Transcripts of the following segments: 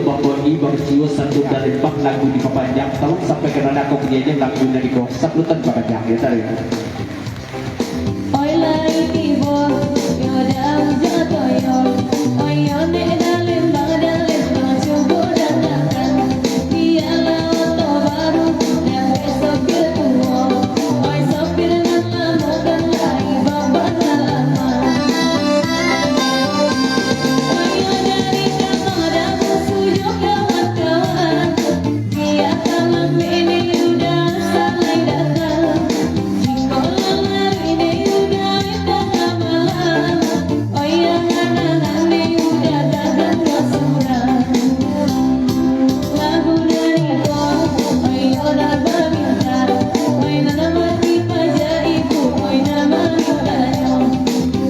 memboni bersiwa satu dari bak lagu di papanjang tahun sampai karena aku punya aja lagu dari kau sablutan papanjang ya tadi. Oi lai tibo yo dam jatuh yo oi yo ne dalem bang coba datangkan dia lato baru dan besok kedua oi sopir nama mogan lai babat lama oi yo dari kamar musuh kawan-kawan dia malam ini udah sampai datang jika lamar ini udah tengah malam oh yang anak-anak ini udah datang ke surang lagu dari kau oh yolah berminta oh nama tipe ibu oh nama mintanya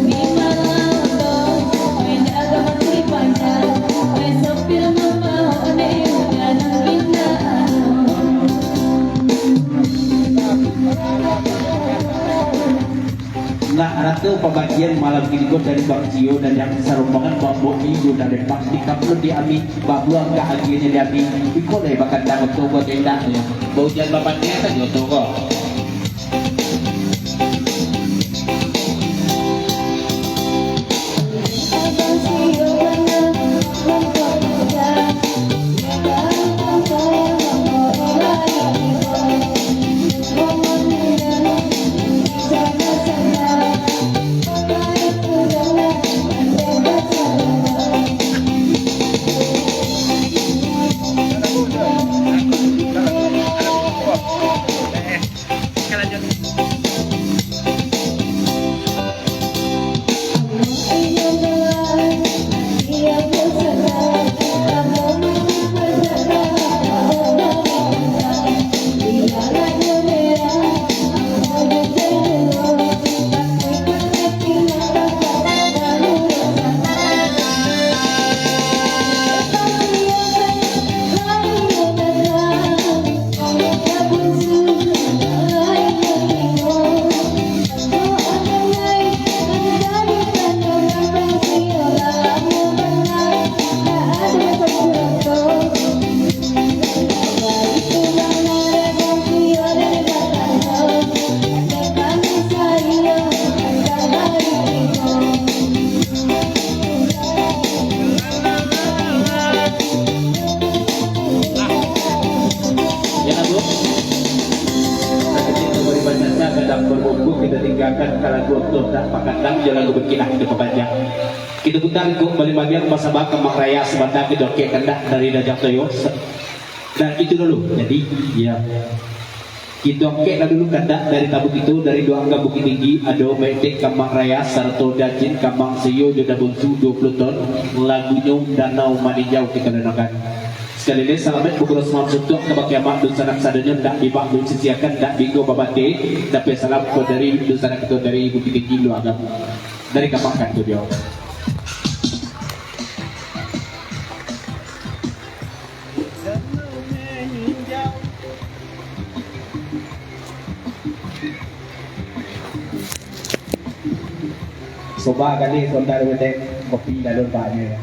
di malam kau oh daga mati panjang oh sopir membawa udah indah. Nah, ratu pembagian malam ini dari Bang Cio dan yang sarumbangan Bambu Minggu dari Pak di kaplu diami Babu angka akhirnya diami Iko deh bahkan dapat toko tenda ya bau jangan bapaknya kan yo toko. Kita tinggalkan kalau gua tak pakandang jalan gua berkinah itu kepanjang. Kita putar gua balik bagian masa bakal raya sebentar kita oke kendak dari Dajak Toyo. Dan itu dulu. Jadi ya kita oke dulu kendak dari tabuk itu dari dua angka Bukit Tinggi Ado Medik Kambang Raya Sarto Dajin Kambang Seyo Joda Buntu 20 ton lagu Nyum Danau Manijau kita dengarkan. Sekali lagi selamat pukul semua suntuk ke bakiamak dan sanak sadanya tak dibak belum sisiakan tak bingo babate tapi salam ko dari dan sanak itu dari Bukit Tinggi lu agam dari kapakan tu dia. Soba kali saudara wedek kopi dalam banyak.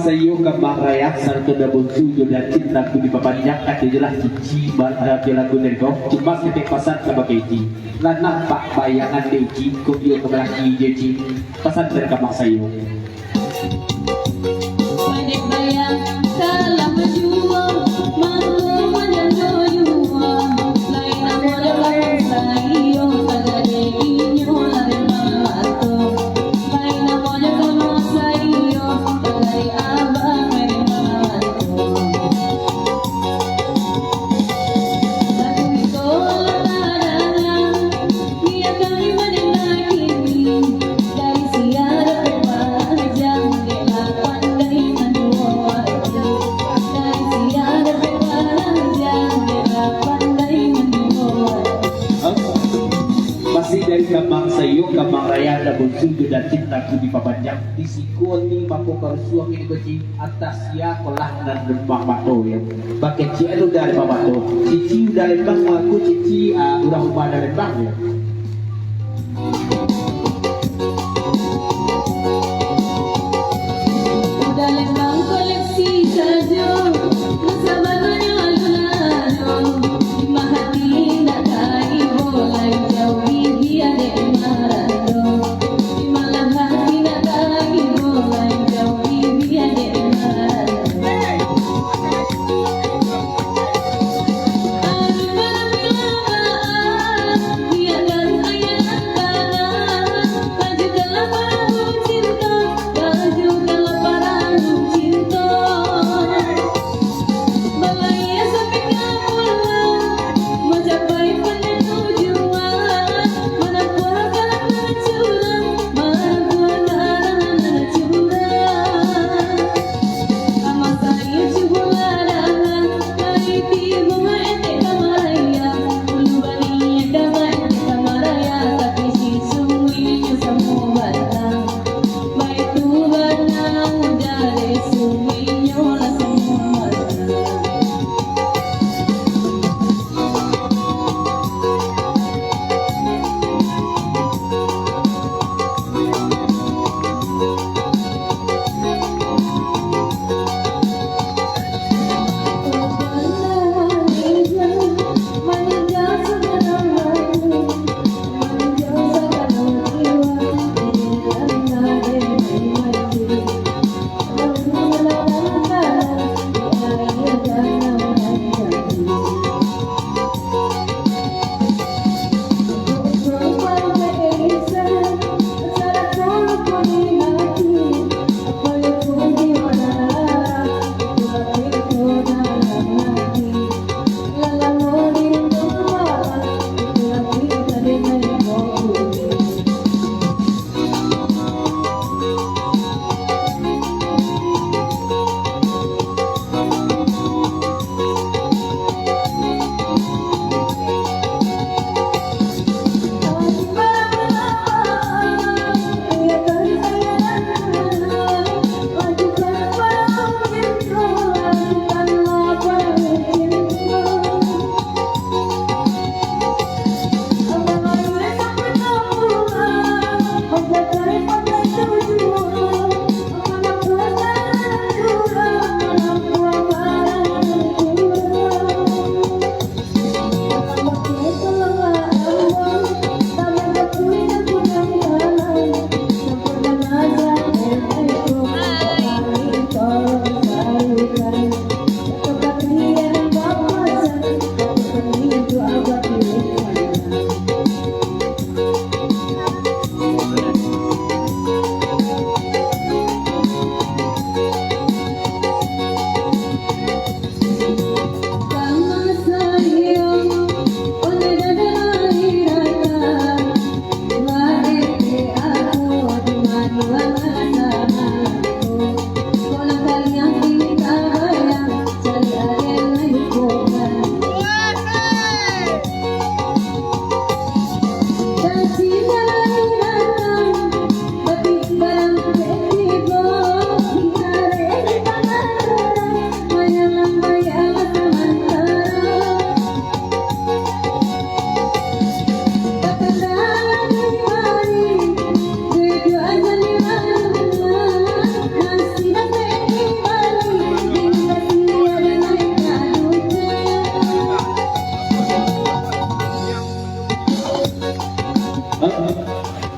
sayo ka maraya sarto da buntu dan cinta ku di papanjak at jelas cici barada lagu dari kau cuma ketek pasar sama keji lan nampak bayangan deji ku dia kebelaki jeji pasar dari kamar sayo Pandai bayang kalah berjuang mampu menjadi lain amor bareng sayo tagade inyo lare mamato lain amor kono sayo tagade abang mere mamato lagu ito ladang dia kami mendengarkini dari siara berpanjang dia pandai menuju dari siara berpanjang dia pandai menuju masih dari kamar sayo kamar raya da buntu dan cinta ku di papanjak di sikoni mako karsuang ini beci atas ya kolah dan rumah mato ya pakai cielo dari pamato cici dari bang aku cici udah rumah dari bang ya udah lembang koleksi saja bersama alun-alun di mahati nak kai boleh jauh dia dek marado di malam hati nak kai boleh jauh dia dek marado dia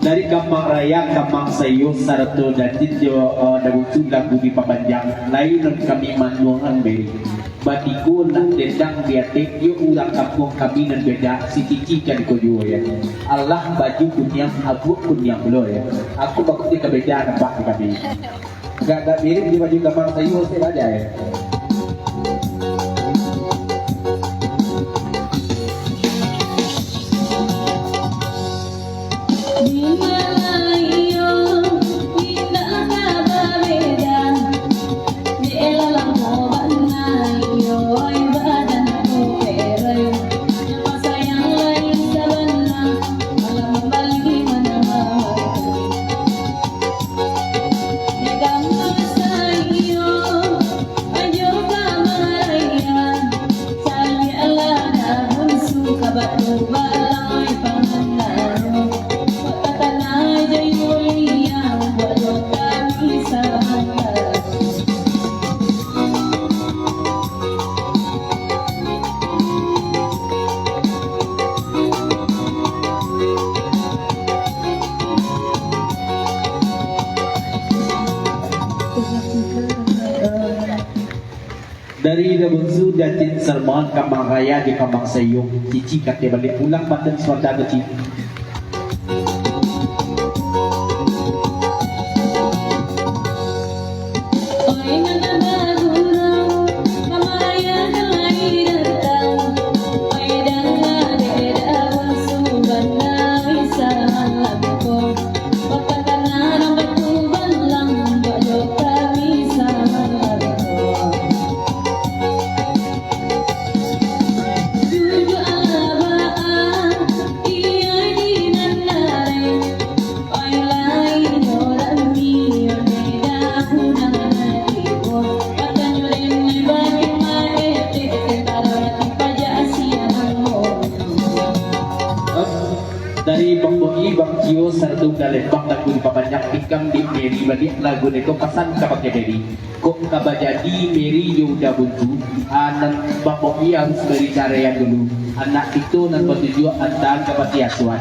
Dari Kamang Raya, Kamang Sayo, Sarto, Datit, Dabutu, Lagu di Papanjang, lain non kami manuangan beri. Batiku nak dendang biatek, yo ulang kampung kami nan beda, si Cici kan koyo ya. Allah baju kunyang, aku kunyang belo ya. Aku bakal di kebeda nampak di kami. Gak mirip di baju Kamang Sayo, saya baca ya. Dari Dabunsu Datin Sermon Kamang Raya di Kamang Sayung Cici kakek balik pulang Banten Suarda kecil. Dari Bang Boi, Bang Cio, Sardung dan Lembang lagu di papanjang ikam di Meri balik lagu neko pasan kapaknya Meri. Kok kabajadi Meri Yoda buntu, anak Bang Boi harus beri cara yang dulu. Anak itu nan bertujuan antar kapati asuhan.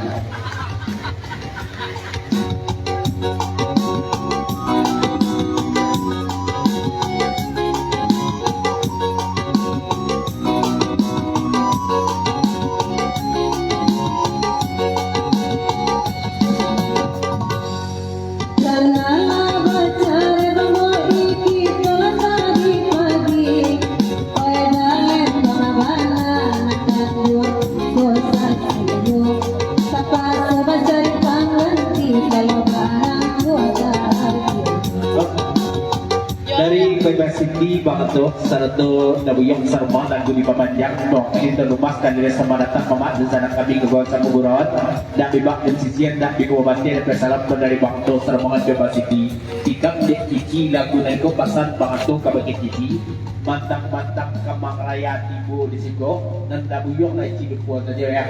Dari Bebas Sindi Bangto Sarto Nabuyong Sarma lagu di papanjang dong kita lumaskan dari sama datang mamak dan sana kami ke bawah sama buron dan bebak dan sisian dan bikawabati dan salam dari Bangto Sarma Bebas Sindi tikam dek cici lagu naiko pasan Bangto kabagi cici mantang-mantang Kamang Raya Tibo di Siko dan Nabuyong naik cilik kuat saja ya.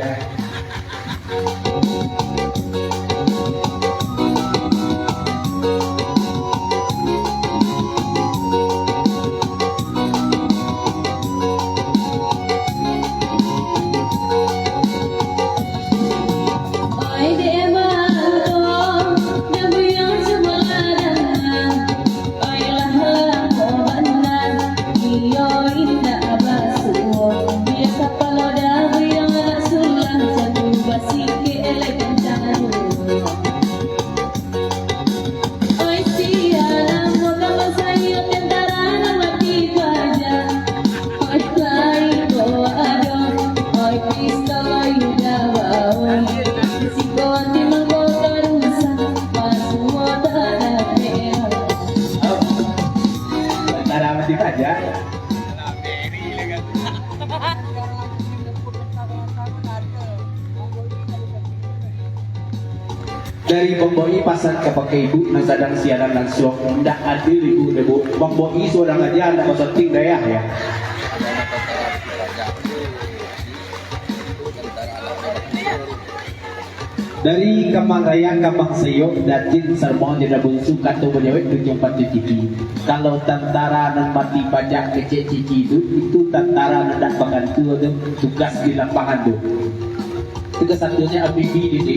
Dari Bamboi pasang ke pakai ibu nang sadang siaran langsung ndak adil ibu Bamboi seorang aja ndak masating daya ya. Dari Kamang Raya, Kamang Sayok, Datin, Sarmon, Jeda Bunsu, Kato Banyawet, Tunjung Pati Cici. Kalau tentara nan mati pajak kecek cici itu tentara nan dak bantu tugas di lapangan tuh. Tugas satunya ABB ini.